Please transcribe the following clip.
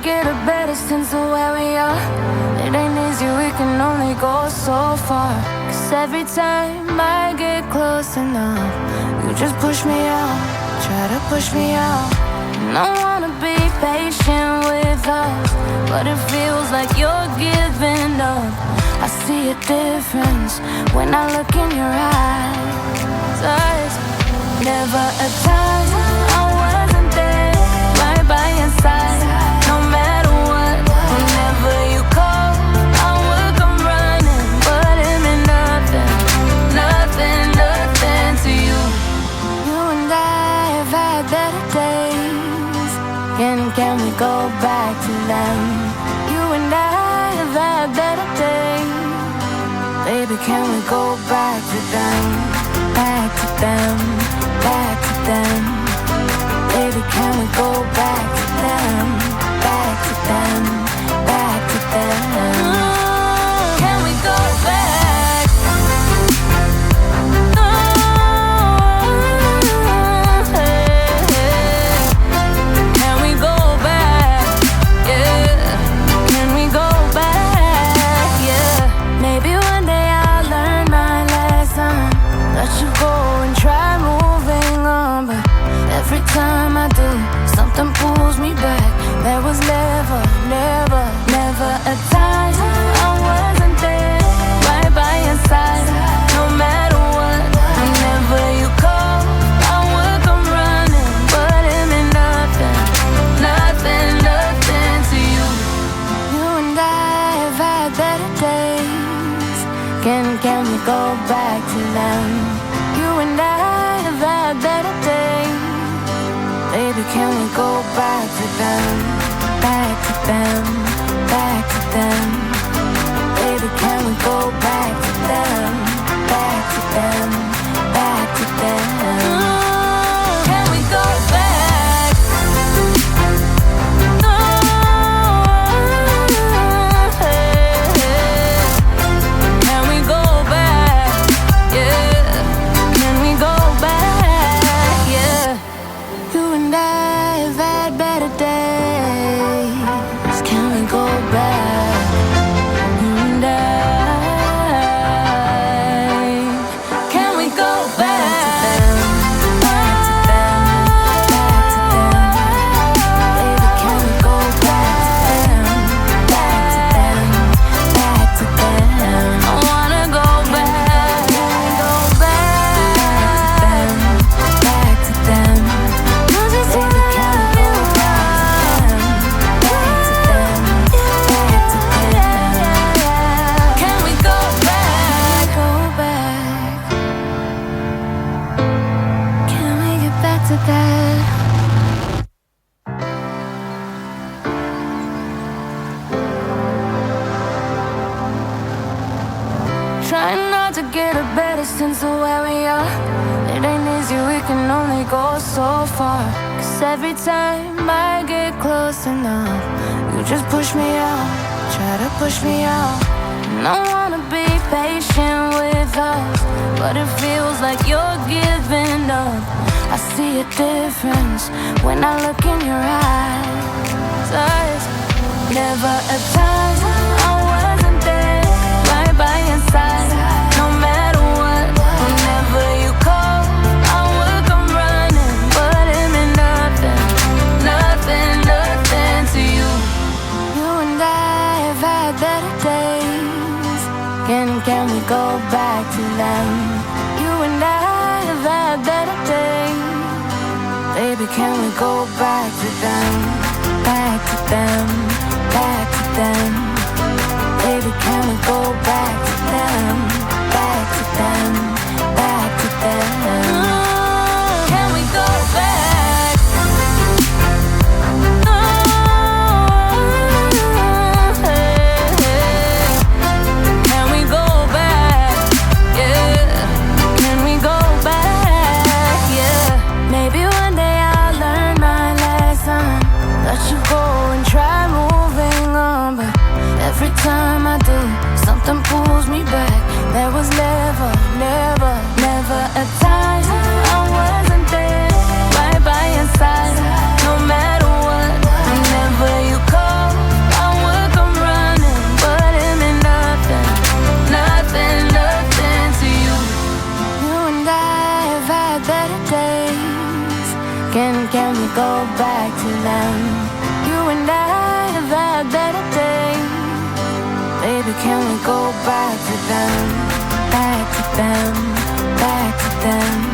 get a better sense of where we are. It ain't easy, we can only go so far. Cause every time I get close enough, you just push me out, try to push me out. And I wanna be patient with us, but it feels like you're giving up. I see a difference when I look in your eyes. Never a time I wasn't there, right by your side. No matter what, whenever you call, I would come running. But it meant nothing, nothing, nothing to you. You and I have had better days. Can we go back to them? You and I have had better days. Baby, can we go back to them? Back to them, back to them. Baby, can we go back to them? Back to them, back to them. Can we go back? Can we go back? Yeah. Can we go back? Yeah. Maybe one day I'll learn my lesson. Let you go and try moving on, but every time I do, something pulls me back. There was never, never, never a time I wasn't there, right by your side. No matter what, whenever you call, I would come running. But it meant nothing, nothing, nothing to you. You and I have had better days. Can we go back to them? You and I have had better days. Baby, can we go back to them? Back to them, back to them. Baby, can we go back to them? Back to them, back to them. Can we go back? Can we go back? Yeah. Can we go back? Yeah. You and I have had better days. Can we go back? You and I. Can we go back? Back to them, back to them. Baby, can we go back to them? Back to them, back to them. I wanna go back. Can we go back? Back to them, back to them. You just see the chemical run. Back to them, back to them. Can we go back? Go back. Can we get back to that? Trying not to get a better sense of where we are. It ain't easy, we can only go so far. Cause every time I get close enough, you just push me out, try to push me out. And I wanna be patient with us, but it feels like you're giving up. I see a difference when I look in your eyes. Never a time I wasn't there, right by your side. No matter what, whenever you call, I would come running. But it meant nothing, nothing, nothing to you. You and I have had better days. Can we go back to them? You and I have had better days. Baby, can we go back to them? Back to them, back to them. Baby, can we go back to them? Back to them, back to them. Can we go back? Can we go back? Yeah. Can we go back? Yeah. Maybe one day I'll learn my lesson. Let you go and try moving on, but every time I do, something pulls Can we go back to them? You and I have had better days. Baby, can we go back to them? Back to them, back to them.